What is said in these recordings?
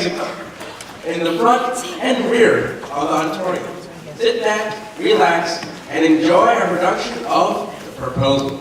ladies in the front and rear of the auditorium. Sit back, relax, and enjoy our production of The Proposal.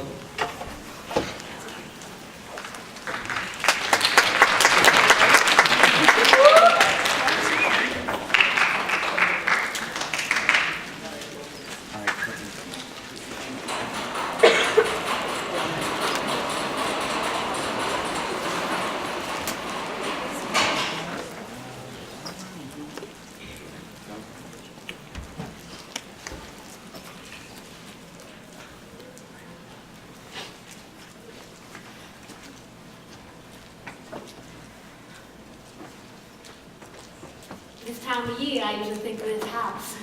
This time of year, I usually think of this house.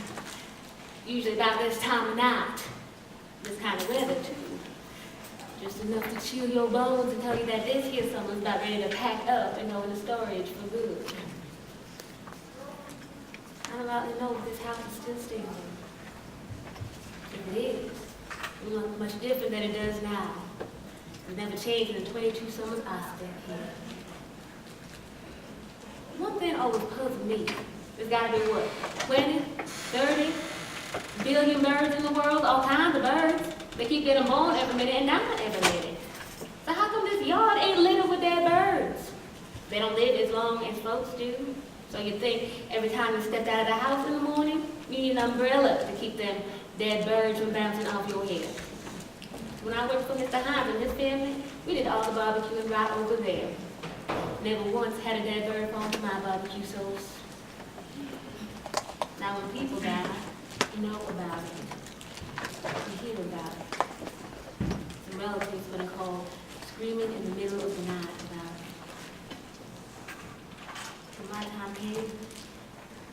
Usually about this time of night. This kind of weather, too. Just enough to chill your bones and tell you that this here summer's about ready to pack up and go into storage for good. I don't really know if this house is still standing. If it is, it will look much different than it does now. It's never changed in the 22 summers I spent here. One thing always puzzled me. There's got to be what, 20, 30 billion birds in the world? All kinds of birds. They keep getting born every minute and not every minute. So how come this yard ain't littered with dead birds? They don't live as long as folks do. So you think every time you stepped out of the house in the morning, you need an umbrella to keep them dead birds from bouncing off your head. When I worked for Mr. Hines and his family, we did all the barbecuing right over there. Never once had a dead bird fall to my barbecue sauce. Now when people die, you know about it. You hear about it. Some relatives gonna call screaming in the middle of the night about it. When my time came,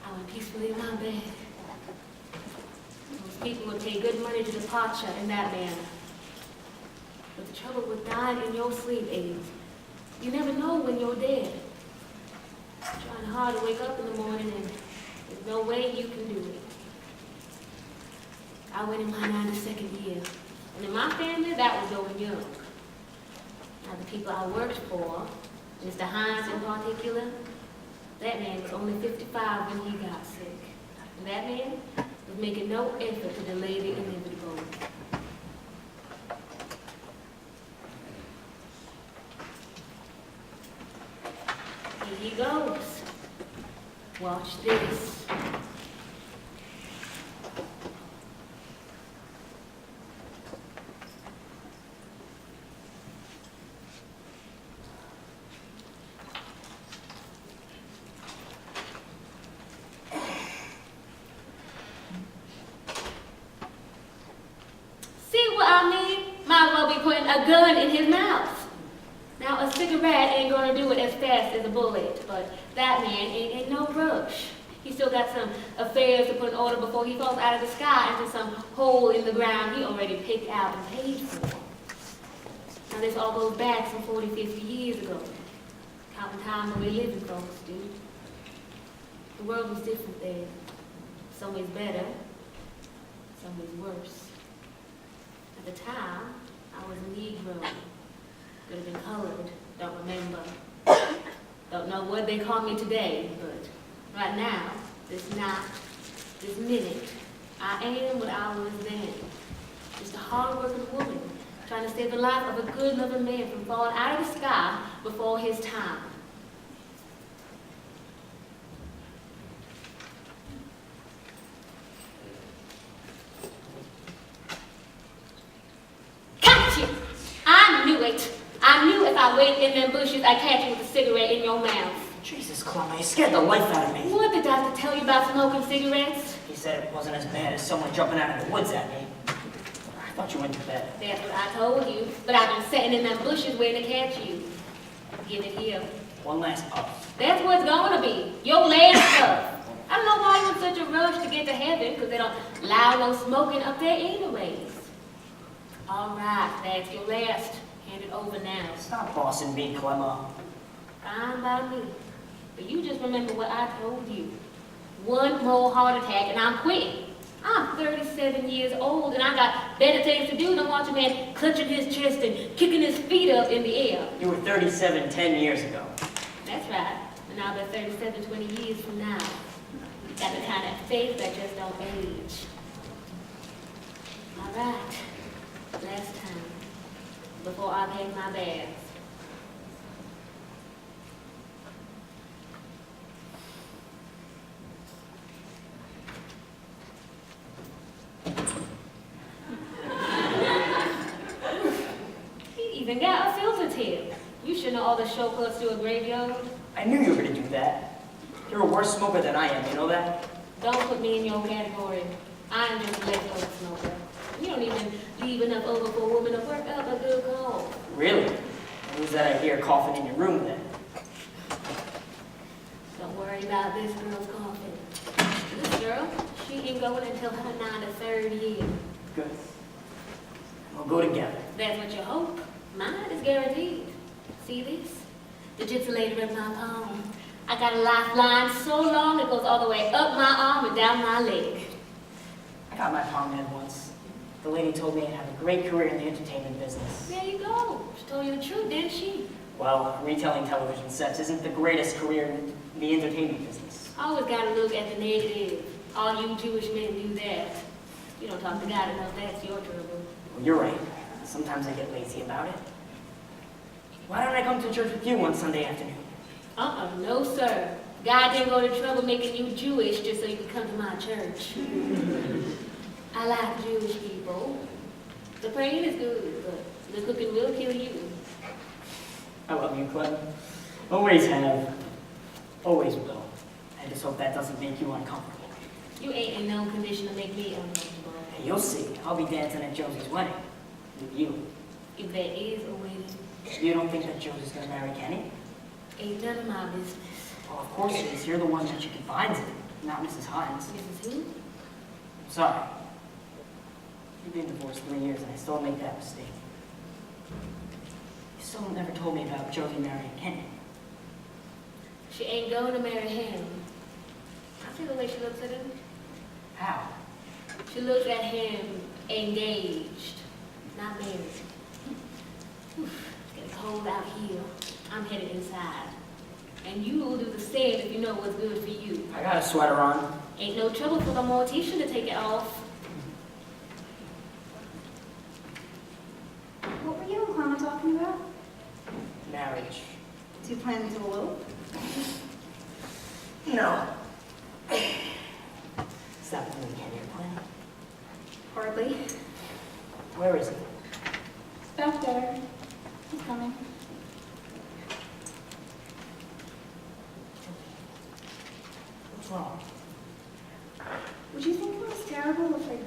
I went peacefully in my bed. Most people would pay good money to departure in that manner. But the trouble with dying in your sleep is, you never know when you're dead. Trying hard to wake up in the morning and there's no way you can do it. I went in my 92nd year. And in my family, that was going young. Now the people I worked for, Mr. Hines in particular, that man was only 55 when he got sick. And that man was making no effort to delay the inevitable. Here he goes. Watch this. See what I mean? Might as well be putting a gun in his mouth. Now, a cigarette ain't gonna do it as fast as a bullet, but that man ain't in no rush. He still got some affairs to put in order before he falls out of the sky into some hole in the ground he already picked out and paid for. Now, this all goes back some 40, 50 years ago. Counting time when we living, folks, dude. The world was different then. Some ways better, some ways worse. At the time, I was a Negro. Could have been colored, don't remember. Don't know what they call me today, but right now, this night, this minute, I am what I was then. Just a hard-working woman trying to save the life of a good-loving man from falling out of the sky before his time. Catch you! I knew it! I knew if I waited in them bushes, I'd catch you with a cigarette in your mouth. Jesus, Clemma, you scared the life out of me. What did the doctor tell you about smoking cigarettes? He said it wasn't as bad as someone jumping out of the woods at me. I thought you went to bed. That's what I told you. But I've been sitting in them bushes waiting to catch you. Give it here. One last puff. That's what it's gonna be. Your last puff. I don't know why you're in such a rush to get to heaven, because they don't allow no smoking up there anyways. All right, that's your last. Hand it over now. Stop bossing me, Clemma. Fine by me. But you just remember what I told you. One more heart attack and I'm quitting. I'm 37 years old and I got better things to do than watch a man clutching his chest and kicking his feet up in the air. You were 37 10 years ago. That's right. And now that 37, 20 years from now. Got the kind of faith that just don't age. All right, last time, before I take my bath. He even got a filter tip. You should know all the shortcuts to a graveyard. I knew you were going to do that. You're a worse smoker than I am, you know that? Don't put me in your category. I'm just a leftover smoker. You don't even leave enough over for a woman to work up a good call. Really? Who's that I hear coughing in your room then? Don't worry about this girl's coughing. This girl, she ain't going until her 93rd year. Good. We'll go together. That's what you hope. Mine is guaranteed. See this? The titillator in my palm. I got a lifeline so long it goes all the way up my arm and down my leg. I got my palm read once. The lady told me I'd have a great career in the entertainment business. There you go. She told you the truth, didn't she? Well, retelling television sets isn't the greatest career in the entertainment business. Always gotta look at the negative. All you Jewish men do that. You don't talk to God enough, that's your trouble. Well, you're right. Sometimes I get lazy about it. Why don't I come to church with you one Sunday afternoon? No sir. God didn't go to trouble making you Jewish just so you could come to my church. I like Jewish people. The praying is good, but the cooking will kill you. I love you, Clemma. Always have. Always will. I just hope that doesn't make you uncomfortable. You ain't in no condition to make me uncomfortable. Hey, you'll see. I'll be dancing at Josie's wedding. With you. If there is a wedding, You don't think that Josie's gonna marry Kenny? ain't none of my business. Well, of course it is. You're the one that she confides in, not Mrs. Hines. Mrs. Who? Sorry. You've been divorced 3 years and I still make that mistake. You still never told me about Josie marrying Kenny. She ain't going to marry him. I see the way she looks at him. How? She looks at him engaged, not married. Oof, it's getting cold out here. I'm headed inside. And you will do the same if you know what's good for you. I got a sweater on. Ain't no trouble for the mortician to take it off. What were you and Clemma talking about? Marriage. Do you plan to elope? No. Is that really Kenny you're planning? Hardly. Where is he? Back there. He's coming. What's wrong? Would you think it was terrible if I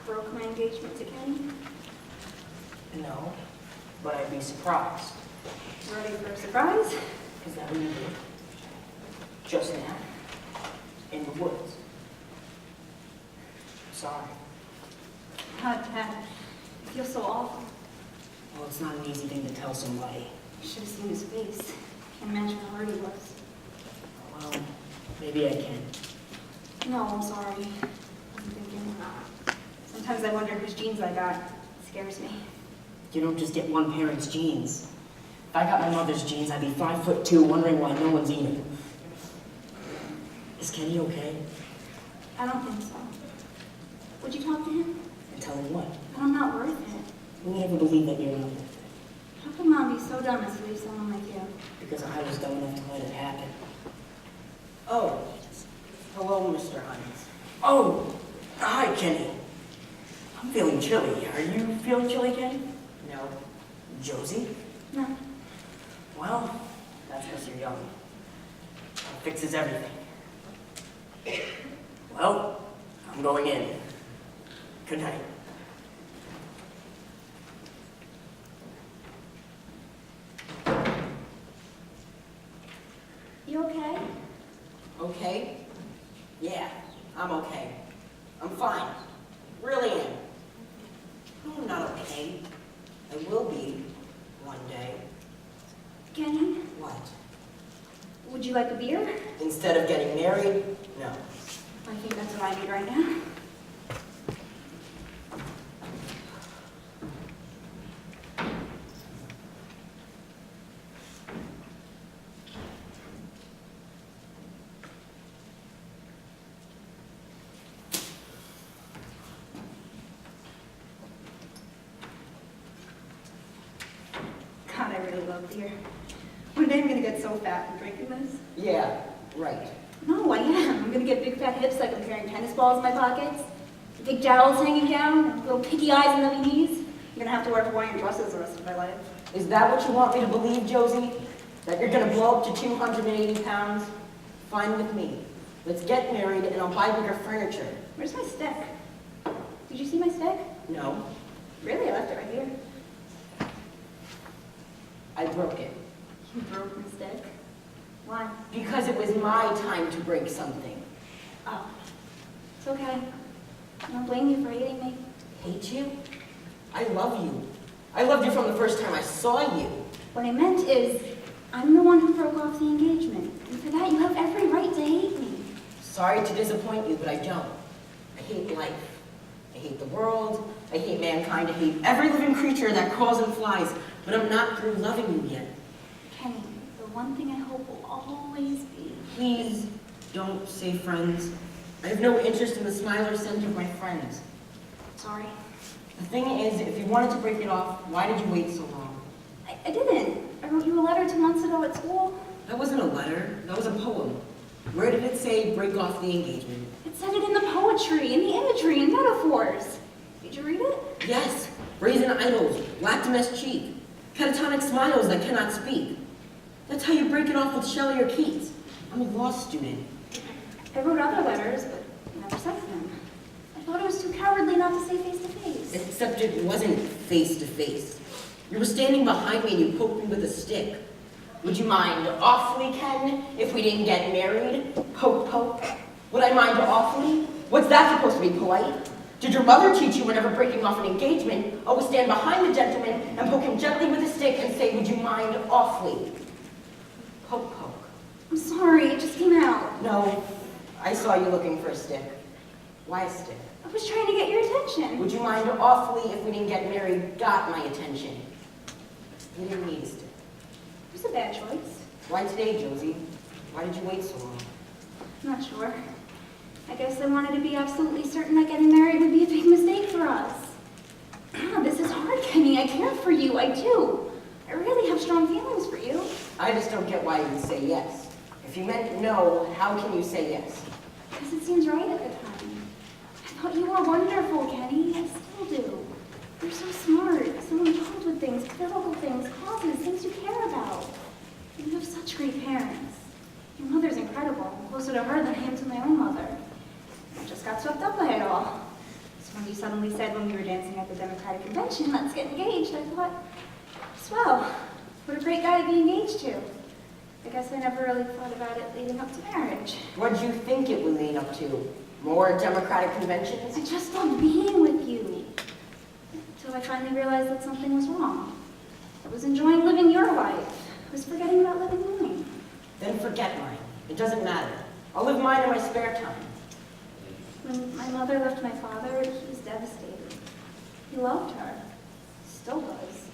broke my engagement to Kenny? No, but I'd be surprised. Ready for a surprise? Is that what you did? Just now? In the woods? Sorry. God, Dad. I feel so awful. Well, it's not an easy thing to tell somebody. You should have seen his face. Can't imagine how hurt he was. Well, maybe I can. No, I'm sorry. I'm thinking. Sometimes I wonder whose genes I got. It scares me. You don't just get one parent's genes. If I got my mother's genes, I'd be 5'2", wondering why no one's eating. Is Kenny okay? I don't think so. Would you talk to him? And tell him what? But I'm not worth it. We never believe that you're not worth it. How could Mom be so dumb as to leave someone like you? Because I was dumb enough to let it happen. Oh, hello, Mr. Hines. Oh, hi, Kenny. I'm feeling chilly. Are you feeling chilly, Kenny? No. Josie? No. Well, that's because you're young. It fixes everything. Well, I'm going in. Good night. You okay? Okay? Yeah, I'm okay. I'm fine. Really am. No, I'm not okay. I will be one day. Kenny, What? would you like a beer? Instead of getting married? No. I think that's what I need right now. really love beer. One day I'm gonna get so fat from drinking this. Yeah, right. No, I am. I'm gonna get big fat hips like I'm carrying tennis balls in my pockets, big jowls hanging down, little piggy eyes and nubby knees. I'm gonna have to wear Hawaiian dresses the rest of my life. Is that what you want me to believe, Josie? That you're gonna blow up to 280 pounds? Fine with me. Let's get married and I'll buy bigger furniture. Where's my stick? Did you see my stick? No, Really? I left it right here. I broke it. You broke my stick? Why? Because it was my time to break something. Oh. It's okay. I don't blame you for hating me. Hate you? I love you. I loved you from the first time I saw you. What I meant is, I'm the one who broke off the engagement. And for that, you have every right to hate me. Sorry to disappoint you, but I don't. I hate life. I hate the world. I hate mankind. I hate every living creature that crawls and flies. But I'm not through loving you yet. Kenny, the one thing I hope will always be. Please don't say friends. I have no interest in the smile or scent of my friends. Sorry. The thing is, if you wanted to break it off, why did you wait so long? I didn't. I wrote you a letter 2 months ago at school. That wasn't a letter. That was a poem. Where did it say break off the engagement? It said it in the poetry, in the imagery, and metaphors. Did you read it? Yes. Brazen idols, black domestic cheek, catatonic smiles that cannot speak. That's how you break it off with Shelley or Keats. I'm a law student. I wrote other letters, but never sent them. I thought it was too cowardly not to say face to face. Except it wasn't face to face. You were standing behind me and you poked me with a stick. Would you mind awfully, Ken, if we didn't get married? Poke, poke. Would I mind awfully? What's that supposed to be, polite? Did your mother teach you whenever breaking off an engagement, always stand behind the gentleman and poke him gently with a stick and say, would you mind awfully? Poke, poke. I'm sorry, it just came out. No, I saw you looking for a stick. Why a stick? I was trying to get your attention. Would you mind awfully if we didn't get married got my attention? You didn't need a stick. It was a bad choice. Why today, Josie? Why did you wait so long? I'm not sure. I guess I wanted to be absolutely certain that getting married would be a big mistake for us. God, this is hard, Kenny. I care for you. I do. I really have strong feelings for you. I just don't get why you would say yes. If you meant no, how can you say yes? Because it seems right at the time. I thought you were wonderful, Kenny. I still do. You're so smart, so involved with things, pivotal things, causes, things you care about. And you have such great parents. Your mother's incredible. I'm closer to her than I am to my own mother. I just got swept up by it all. So when you suddenly said when we were dancing at the Democratic Convention, let's get engaged, I thought, swell, what a great guy to be engaged to. I guess I never really thought about it leading up to marriage. What did you think it would lead up to? More Democratic conventions? I just loved being with you. Until I finally realized that something was wrong. I was enjoying living your life. I was forgetting about living mine. Then forget mine. It doesn't matter. I'll live mine in my spare time. When my mother left my father, he was devastated. He loved her. Still does.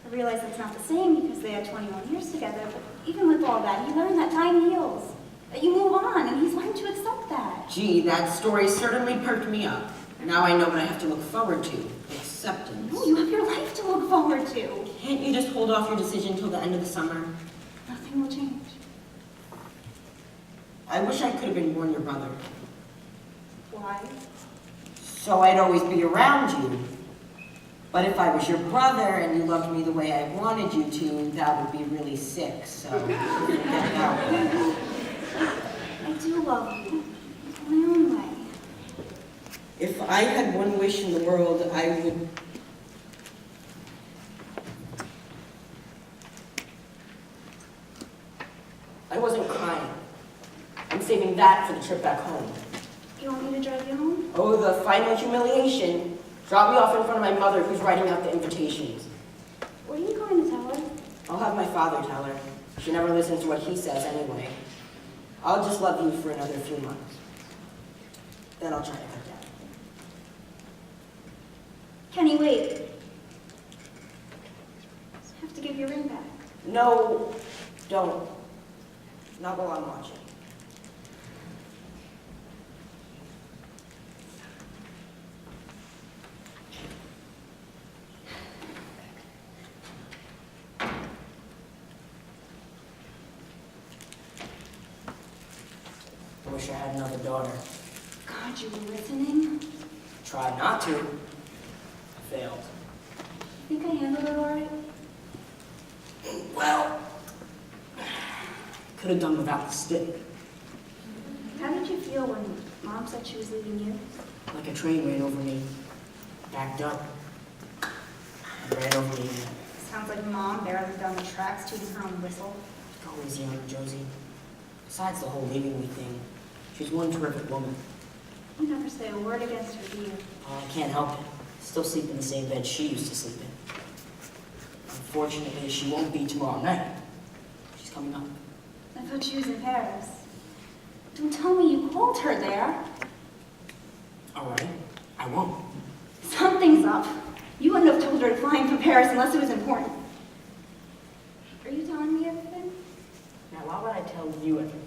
I realize that's not the same because they had 21 years together, but even with all that, he learned that time heals. That you move on, and he's learned to accept that. Gee, that story certainly perked me up. Now I know what I have to look forward to. Acceptance. No, you have your life to look forward to. Can't you just hold off your decision till the end of the summer? Nothing will change. I wish I could have been born your brother. Why? So I'd always be around you. But if I was your brother and you loved me the way I wanted you to, that would be really sick, so forget that. I do love you. In my own way. If I had one wish in the world, I would... I wasn't crying. I'm saving that for the trip back home. You want me to drive you home? Oh, the final humiliation. Drop me off in front of my mother who's writing out the invitations. What are you going to tell her? I'll have my father tell her. She never listens to what he says anyway. I'll just love you for another few months. Then I'll try to cut down. Kenny, wait. I have to give your ring back. No, don't. Not while I'm watching. wish I had another daughter. God, you were listening? Tried not to. I failed. You think I handled it all right? Well, could have done without the stick. How did you feel when Mom said she was leaving you? Like a train ran over me. Backed up. And ran over me again. Sounds like Mom barely down the tracks tooting her own whistle. Go easy on her, Josie. Besides the whole leaving me thing, she's one terrific woman. You never say a word against her, do you? I can't help it. Still sleep in the same bed she used to sleep in. Unfortunately, she won't be tomorrow night. She's coming up. I thought she was in Paris. Don't tell me you called her there. All right, I won't. Something's up. You wouldn't have told her to fly in from Paris unless it was important. Are you telling me everything? Now, why would I tell you everything?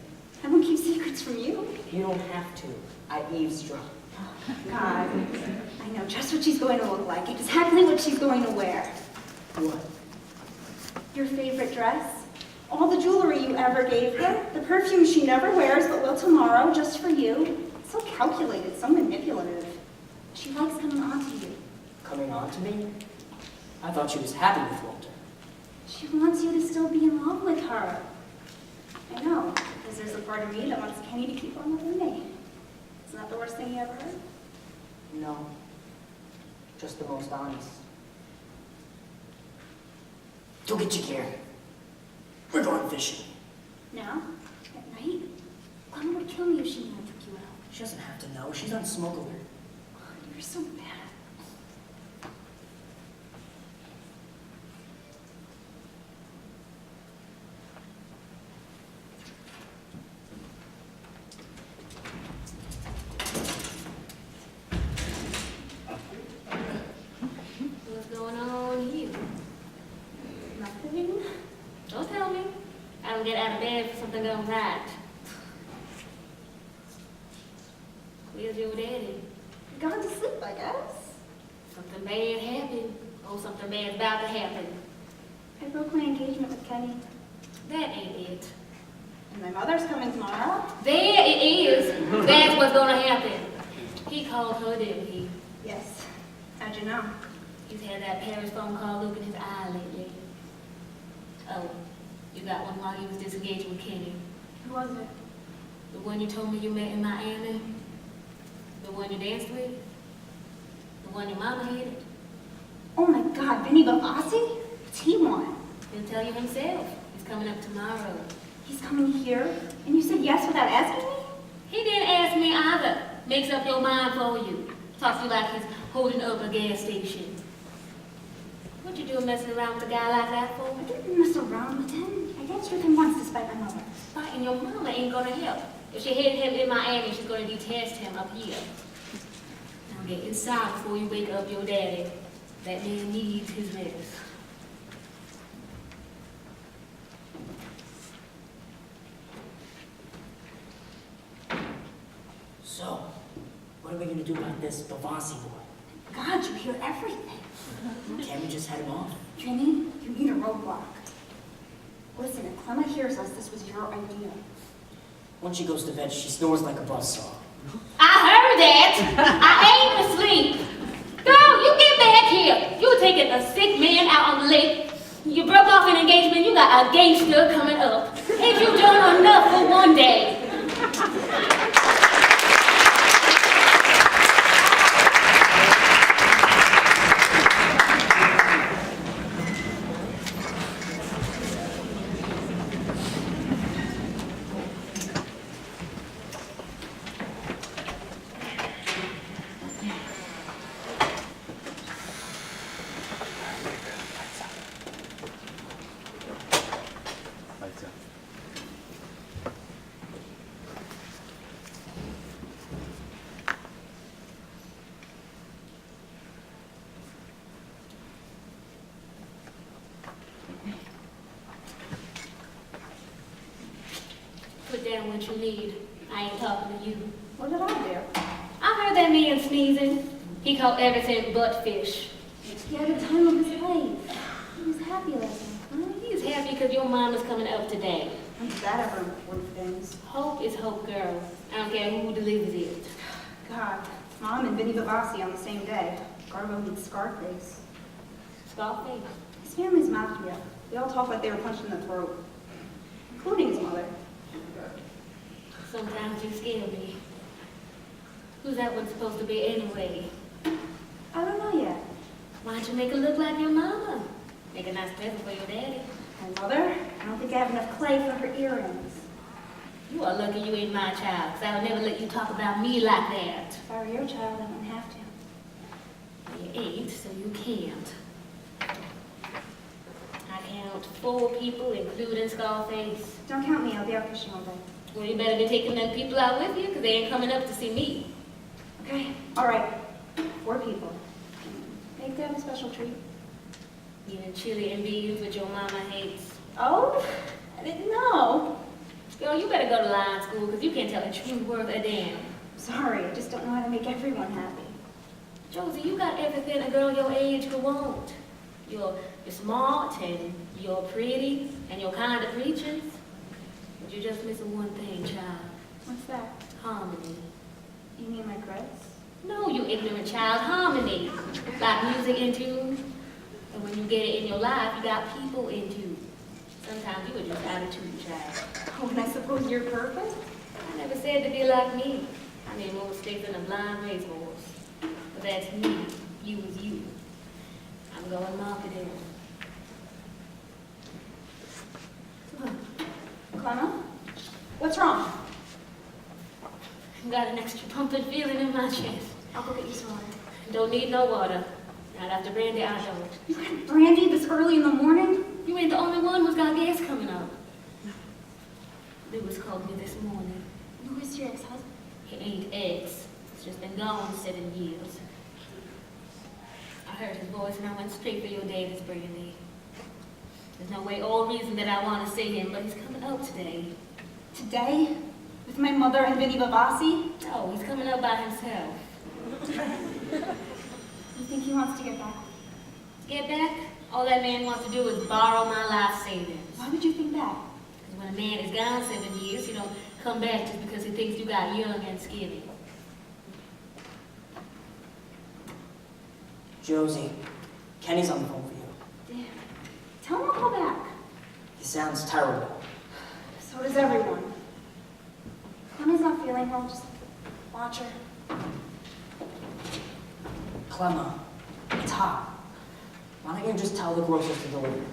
I don't keep secrets from you. You don't have to. I eavesdrop. God, I know just what she's going to look like, exactly what she's going to wear. What? Your favorite dress, all the jewelry you ever gave her, the perfume she never wears but will tomorrow just for you. So calculated, so manipulative. She likes coming on to you. Coming on to me? I thought she was happy with Walter. She wants you to still be in love with her. I know, because there's a part of me that wants Kenny to keep on loving me. Isn't that the worst thing you ever heard? No. Just the most honest. Go get your gear. We're going fishing. Now? At night? Clemma would kill me if she knew I took you out. She doesn't have to know. She's on smoke alert. You're so bad. What's going on here? Nothing? Don't tell me. I don't get out of bed for something going right. Where's your daddy? Gone to sleep, I guess. Something bad happened. Oh, something bad's about to happen. I broke my engagement with Kenny. That ain't it. And my mother's coming tomorrow. There it is. That's what's gonna happen. He called her, didn't he? Yes. How'd you know? He's had that Paris phone call look in his eye lately. Oh, you got one while you was disengaged with Kenny. Who was it? The one you told me you met in Miami? The one you danced with? The one your mama hated? Oh my God, Vinnie Bavasi? What's he want? He'll tell you himself. He's coming up tomorrow. He's coming here? And you said yes without asking me? He didn't ask me either. Makes up your mind for you. Talks to you like he's holding up a gas station. What you doing messing around with a guy like that for? I didn't mess around with him. I danced with him once despite my mother. Fighting your mama ain't gonna help. If she hated him in Miami, she's gonna detest him up here. Now get inside before you wake up your daddy. That man needs his rest. So, what are we going to do about this Bavasi boy? God, you hear everything. Can't we just head him off? Vinnie, you need a roadblock. Listen, if Clemma hears us, this was your idea. Once she goes to bed, she snores like a buzzsaw. I heard that. I ain't asleep. Girl, you get back here. You were taking a sick man out on the lake. You broke off an engagement. You got a gangster coming up. Ain't you done enough for one day? Put down what you need. I ain't talking to you. What did I do? I heard that man sneezing. He caught everything but fish. He had the time of his life. He was happy last night. He's happy because your mom is coming up today. When did that ever improve things? Hope is hope, girl. I don't care who delivers it. God, Mom and Vinnie Bavasi on the same day. Garbo meets Scarface. Scarface. His family's mafia. They all talk like they were punched in the throat, including his mother. Sometimes you scare me. Who's that one supposed to be anyway? I don't know yet. Why don't you make her look like your mama? Make a nice present for your daddy. My mother? I don't think I have enough clay for her earrings. You are lucky you ain't my child, because I would never let you talk about me like that. If I were your child, I wouldn't have to. You ain't, so you can't. I count 4 people, including Scarface. Don't count me. I'll be out fishing all day. Well, you better be taking them people out with you, because they ain't coming up to see me. Okay. All right. 4 people. Make them a special treat. Eating chili and beans, which your mama hates. Oh? I didn't know. Girl, you better go to line school, because you can't tell a true worth a damn. Sorry, I just don't know how to make everyone happy. Josie, you got everything a girl your age could want. You're smart, and you're pretty, and you're kind of preachers. But you're just missing one thing, child. What's that? Harmony. You mean my grades? No, you ignorant child. Harmony. Like music in tune. And when you get it in your life, you got people in tune. Sometimes you were just attitude, child. Oh, and I suppose you're perfect? I never said to be like me. I made more mistakes than a blind racehorse. But that's me. You is you. I'm going marketing. Clemma? What's wrong? I've got an extra pumping feeling in my chest. I'll go get you some water. Don't need no water. Not after brandy, I don't. You had brandy this early in the morning? You ain't the only one who's got gas coming up. Lewis called me this morning. Who is your ex-husband? He ain't ex. He's just been gone 7 years. I heard his voice and I went straight for your daddy's brandy. There's no way or reason that I want to see him, but he's coming up today. Today? With my mother and Vinnie Bavasi? No, he's coming up by himself. You think he wants to get back? Get back? All that man wants to do is borrow my life savings. Why would you think that? Because when a man is gone 7 years, he don't come back just because he thinks you got young and skinny. Josie, Kenny's on the phone for you. Damn. Tell him I'll call back. He sounds terrible. So does everyone. Clemma's not feeling well, just watch her. Clemma, it's hot. Why don't you just tell the grocers to deliver?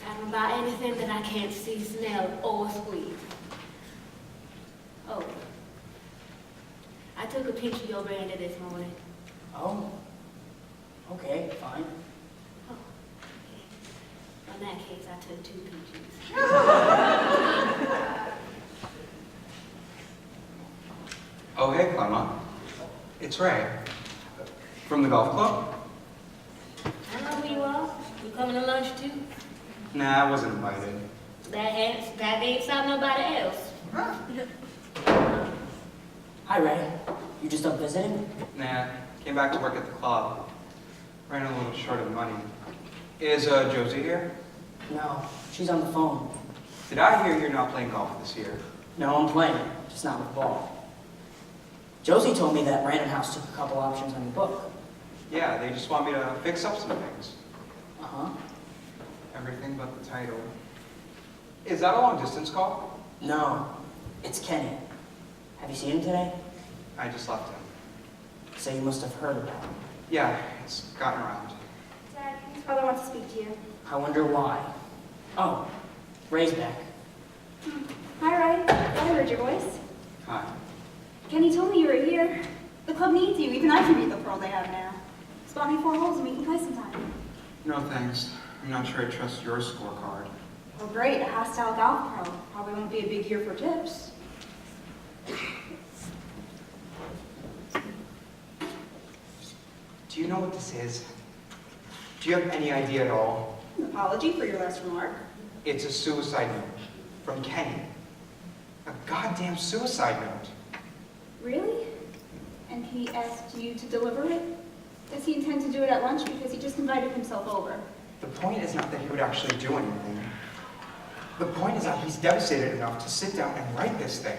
I don't buy anything that I can't see, smell, or squeeze. Oh. I took a pinch of your brandy this morning. Oh? Okay, fine. Oh. Okay. In that case, I took 2 pinches. Oh, hey, Clemma. It's Ray. From the golf club? I know who you are. You coming to lunch too? Nah, I wasn't invited. That ain't stop nobody else. Hi, Ray. You just up visiting? Nah, came back to work at the club. Ran a little short of money. Is Josie here? No, she's on the phone. Did I hear you're not playing golf this year? No, I'm playing, just not with the ball. Josie told me that Random House took a couple options on your book. Yeah, they just want me to fix up some things. Uh-huh. Everything but the title. Is that a long-distance call? No, it's Kenny. Have you seen him today? I just left him. So you must have heard about him. Yeah, it's gotten around. Dad, his father wants to speak to you. I wonder why. Oh, Ray's back. Hi, Ray. I heard your voice. Hi. Kenny told me you were here. The club needs you. Even I can beat the pearl they have now. Spot me 4 holes and we can play sometime. No thanks. I'm not sure I trust your scorecard. Oh, great. A hostile golf pro. Probably won't be a big year for tips. Do you know what this is? Do you have any idea at all? An apology for your last remark. It's a suicide note from Kenny. A goddamn suicide note. Really? And he asked you to deliver it? Does he intend to do it at lunch because he just invited himself over? The point is not that he would actually do anything. The point is that he's devastated enough to sit down and write this thing.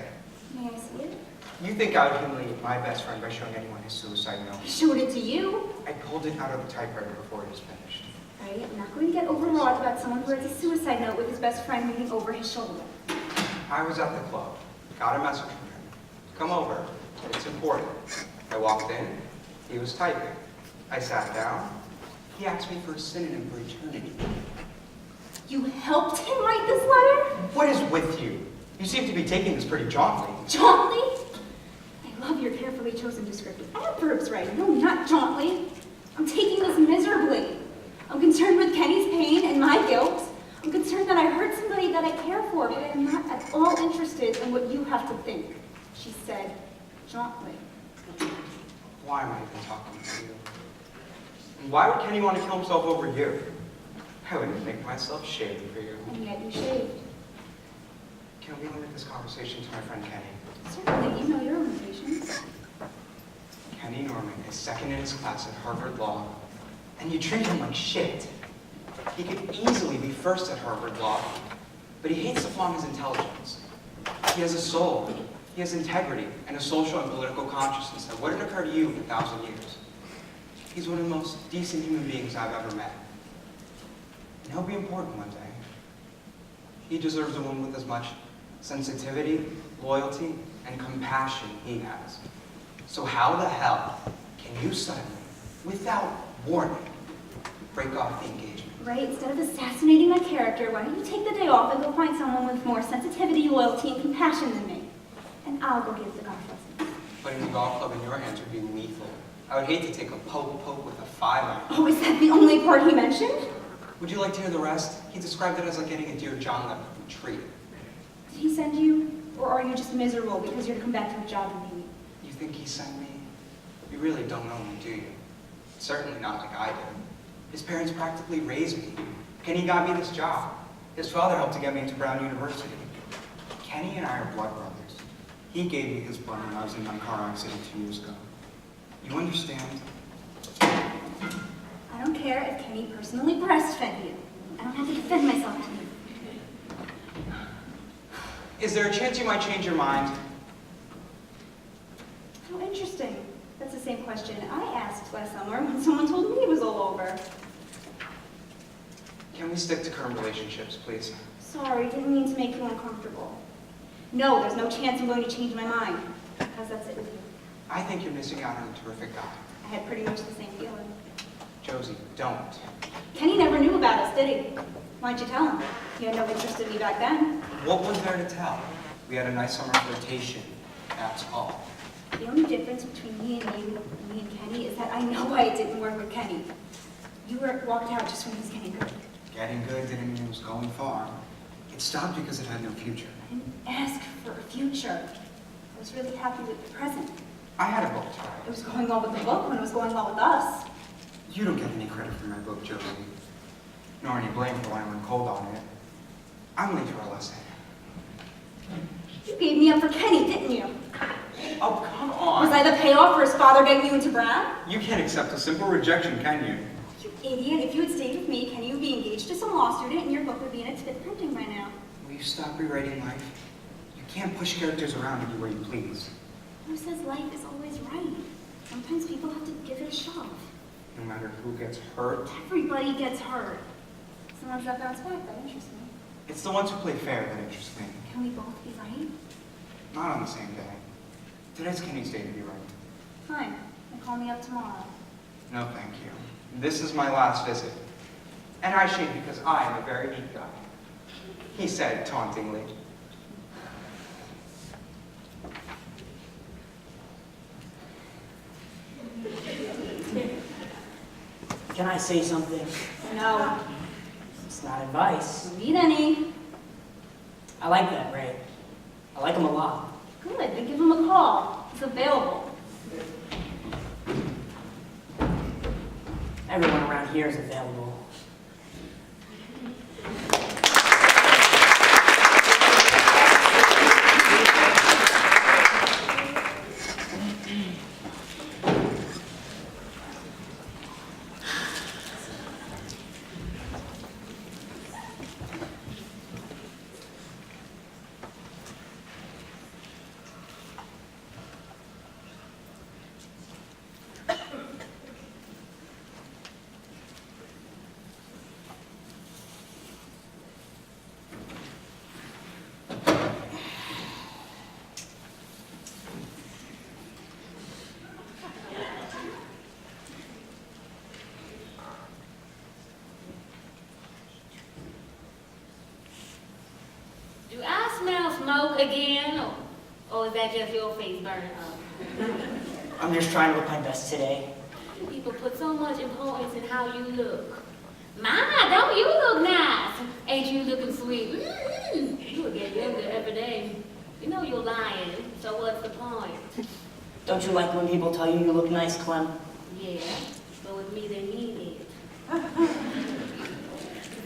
May I see it? You think I would humiliate my best friend by showing anyone his suicide note? I showed it to you. I pulled it out of the typewriter before it was finished. Right? I'm not going to get overwrought about someone who writes a suicide note with his best friend reading over his shoulder. I was at the club. Got a message from him. Come over. It's important. I walked in. He was typing. I sat down. He asked me for a synonym for eternity. You helped him write this letter? What is with you? You seem to be taking this pretty jauntily. Jauntily? I love your carefully chosen descriptive adverbs, right? No, not jauntily. I'm taking this miserably. I'm concerned with Kenny's pain and my guilt. I'm concerned that I hurt somebody that I care for, but I am not at all interested in what you have to think, she said jauntily. Why am I even talking to you? And why would Kenny want to kill himself over you? I wouldn't make myself shave for you. And yet you shaved. Can we limit this conversation to my friend Kenny? Certainly, you know your limitations. Kenny Norman is second in his class at Harvard Law, and you treat him like shit. He could easily be first at Harvard Law, but he hates to flaunt his intelligence. He has a soul, he has integrity, and a social and political consciousness that wouldn't occur to you in 1,000 years. He's one of the most decent human beings I've ever met. And he'll be important one day. He deserves a woman with as much sensitivity, loyalty, and compassion he has. So how the hell can you suddenly, without warning, break off the engagement? Right, instead of assassinating my character, why don't you take the day off and go find someone with more sensitivity, loyalty, and compassion than me? And I'll go give the golf lessons. Putting the golf club in your hands would be lethal. I would hate to take a poke with a 5-iron. Oh, is that the only part he mentioned? Would you like to hear the rest? He described it as like getting a Dear John letter from a tree. Did he send you? Or are you just miserable because you're to come back to a job and leave? You think he sent me? You really don't know me, do you? Certainly not like I did. His parents practically raised me. Kenny got me this job. His father helped to get me into Brown University. Kenny and I are blood brothers. He gave me his blood when I was in my car accident 2 years ago. You understand? I don't care if Kenny personally breastfed you. I don't have to defend myself to you. Is there a chance you might change your mind? How interesting. That's the same question I asked last summer when someone told me it was all over. Can we stick to current relationships, please? Sorry, didn't mean to make you uncomfortable. No, there's no chance I'm going to change my mind. Because that's it with you. I think you're missing out on a terrific guy. I had pretty much the same feeling. Josie, don't. Kenny never knew about us, did he? Why'd you tell him? He had no interest in me back then. What was there to tell? We had a nice summer flirtation. That's all. The only difference between me and you, and me and Kenny, is that I know why it didn't work with Kenny. You walked out just when he was getting good. Getting good didn't mean it was going far. It stopped because it had no future. I didn't ask for a future. I was really happy with the present. I had a book to It write. was going well with the book when it was going well with us. You don't get any credit for my book, Josie. Nor any blame for when I went cold on it. I'm late for a lesson. You gave me up for Kenny, didn't you? Oh, come on. Was I the payoff for his father getting you into Brown? You can't accept a simple rejection, can you? You idiot. If you had stayed with me, Kenny would be engaged to some law student and your book would be in its fifth printing by now. Will you stop rewriting life? You can't push characters around anywhere you please. Who says life is always right? Sometimes people have to give it a shove. No matter who gets hurt, Everybody gets hurt. Sometimes that bounce back, that interests me. it's the ones who play fair that interest me. Can we both be right? Not on the same day. Today's Kenny's day to be right. Fine. Then call me up tomorrow. No, thank you. This is my last visit. And I shave because I am a very neat guy. He said tauntingly. Can I say something? No. It's not advice. Don't need any. I like that, Ray. I like him a lot. Good. Then give him a call. He's available. Everyone around here is available. again? Or is that just your face burning up? I'm just trying to look my best today. People put so much importance in how you look. Ma, don't you look nice? Ain't you looking sweet? You will get younger every day. You know you're lying, so what's the point? Don't you like when people tell you look nice, Clem? Yeah, but with me they mean it. The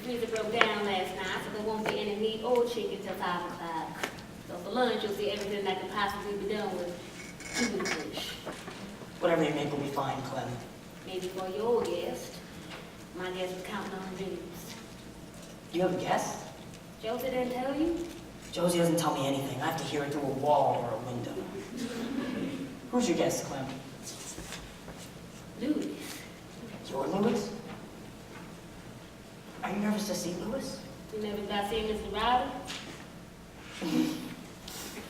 freezer broke down last night, so there won't be any meat or chicken till 5 o'clock. So for lunch you'll see everything that could possibly be done with tuna fish. Whatever you make will be fine, Clem. Maybe for your guest. My guest was counting on dreams. Do you have a guess? Josie didn't tell you? Josie doesn't tell me anything. I have to hear it through a wall or a window. Who's your guest, Clem? Louis. Your Louis? Are you nervous to see Louis? You never got seen Mr. Ryder?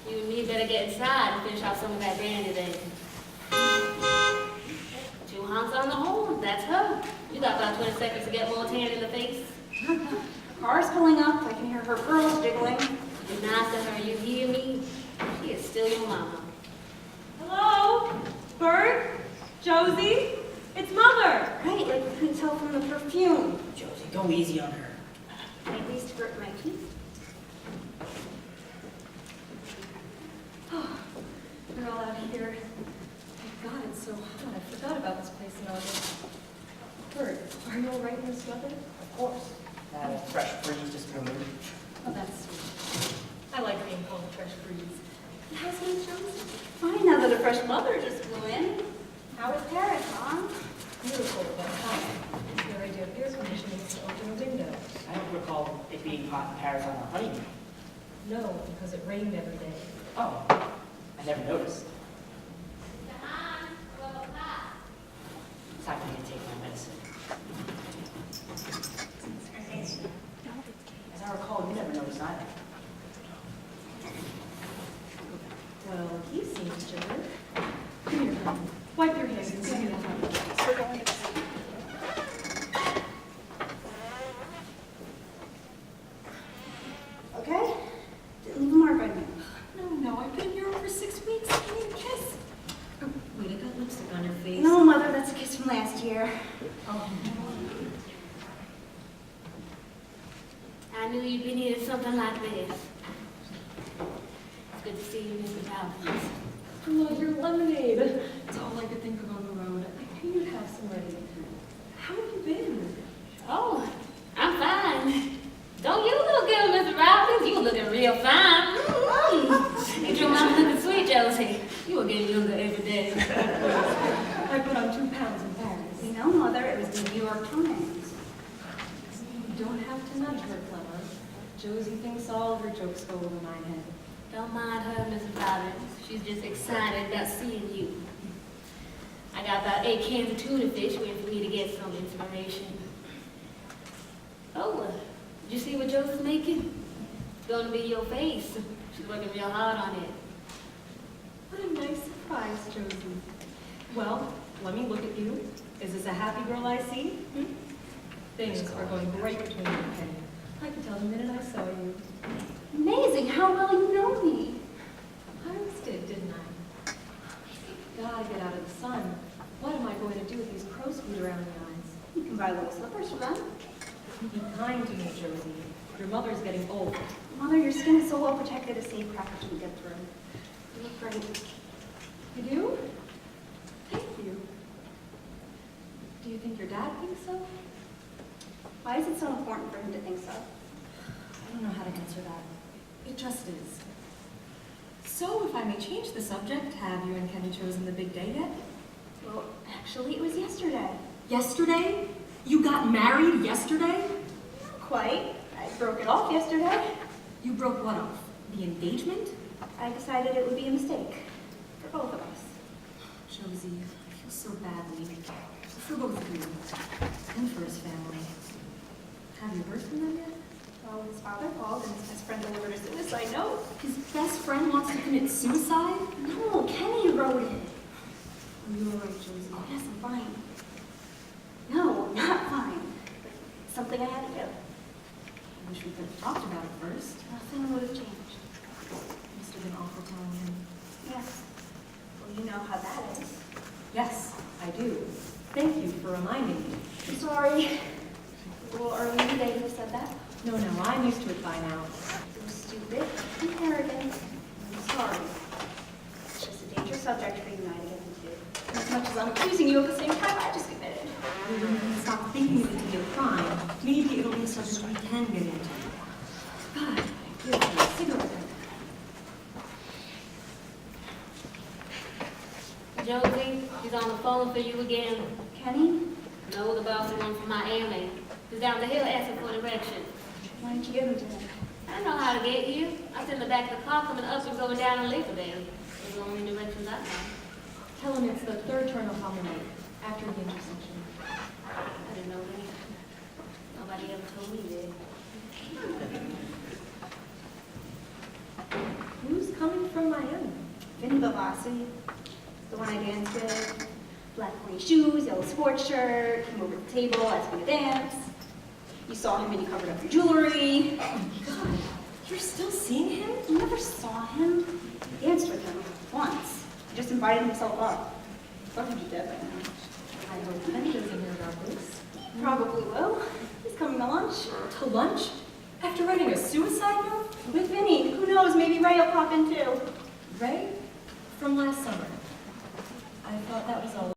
You and me better get inside and finish off some of that brandy then. 2 honks on the horn, that's her. You got about 20 seconds to get more tan in the face. Car's pulling up. I can hear her girls jiggling. Be nice to her, you hear me? She is still your mama. Hello? Burt? Josie? It's Mother! Right, like you can tell from the perfume. Josie, go easy on her. At least hurt my teeth. Oh, we're all out here. Thank God it's so hot. I forgot about this place in August. Burt, are you all right in this weather? Of course. That a fresh breeze just blew in. Oh, that's sweet. I like being called a fresh breeze. How's my Josie? Fine, now that a fresh mother just flew in. How was Paris, Mom? Beautiful, but hot. Your idea of air conditioning is to open a window. I don't recall it being hot in Paris on our honeymoon. No, because it rained every day. Oh, I never noticed. It's time for me to take my medicine. As I recall, you never noticed either. Well, he seems chilly. Come here, honey. Wipe your hands and see the honey. Okay? Didn't leave a mark on you. No, I've been here over 6 weeks. I can't even kiss. Oh, wait, I got lipstick on your face. No, Mother, that's a kiss from last year. Oh, I knew you'd be needing something like this. It's good to see you, Mr. Robbins. I love your lemonade. It's all I could think of on the road. I knew you'd have some ready. How have you been? Oh, I'm fine. Don't you look good, Mr. Robbins? You looking real fine. Ain't your mama looking sweet, Josie? You were getting younger every day. I put on 2 pounds in Paris. You know, Mother, it was the New York Times. You don't have to nudge her, Clemma. Josie thinks all of her jokes go over my head. Don't mind her, Mrs. Robbins. She's just excited about seeing you. I got about 8 cans of tuna fish waiting for me to get some inspiration. Oh, did you see what Josie's making? It's going to be your face. She's working real hard on it. What a nice surprise, Josie. Well, let me look at you. Is this a happy girl I see? Things are going great between you and Penny. I could tell the minute I saw you. Amazing how well you know me. I always didn't I? Gotta get out of the sun. What am I going to do with these crow's feet around the eyes? You can buy little slippers for them. Be kind to me, Josie. Your mother's getting old. Mother, your skin is so well protected, a safe cracker can get through. You look great. You do? Thank you. Do you think your dad thinks so? Why is it so important for him to think so? I don't know how to answer that. It just is. So, if I may change the subject, have you and Kenny chosen the big day yet? Well, actually, it was yesterday. Yesterday? You got married yesterday? Not quite. I broke it off yesterday. You broke what off? The engagement? I decided it would be a mistake for both of us. Josie, I feel so badly. For both of you. And for his family. Have you heard from them yet? Well, his father called and his best friend delivered a suicide note. His best friend wants to commit suicide? No, Kenny wrote it. Are you alright, Josie? Oh, yes, I'm fine. No, I'm not fine. But it's something I had to do. I wish we could have talked about it first. Nothing would have changed. Must have been awful telling him. Yes. Well, you know how that is. Yes, I do. Thank you for reminding me. I'm sorry. A little early today to have said that. No, I'm used to it by now. You're stupid and arrogant. I'm sorry. It's just a dangerous subject for you and I to get into. And as much as I'm accusing you of the same crime I just committed. When we can stop thinking of it to be a crime, maybe it'll be a subject we can get into. God, I feel like a cigarette. Josie, he's on the phone for you again. Kenny, No, the boss is one from Miami. He's down the hill asking for directions. why didn't you give him to him? I know how to get here. I sit in the back of the car coming up and going down and leaving there. Those are the only directions I know. Tell him it's the third turn off on the right, after the intersection. I didn't know that. Nobody ever told me that. Who's coming from Miami? Vinnie Bavasi, the one I danced with. Black pointy shoes, yellow sports shirt, came over to the table, asked me to dance. You saw him when you covered up your jewelry. God, you're still seeing him? You never saw him. I danced with him once. He just invited himself up. Thought he'd be dead by now. I hope Vinnie doesn't hear about this. Probably will. He's coming to lunch. To lunch? After writing a suicide note? With Vinnie. Who knows, maybe Ray will pop in too. Ray? From last summer. I thought that was all.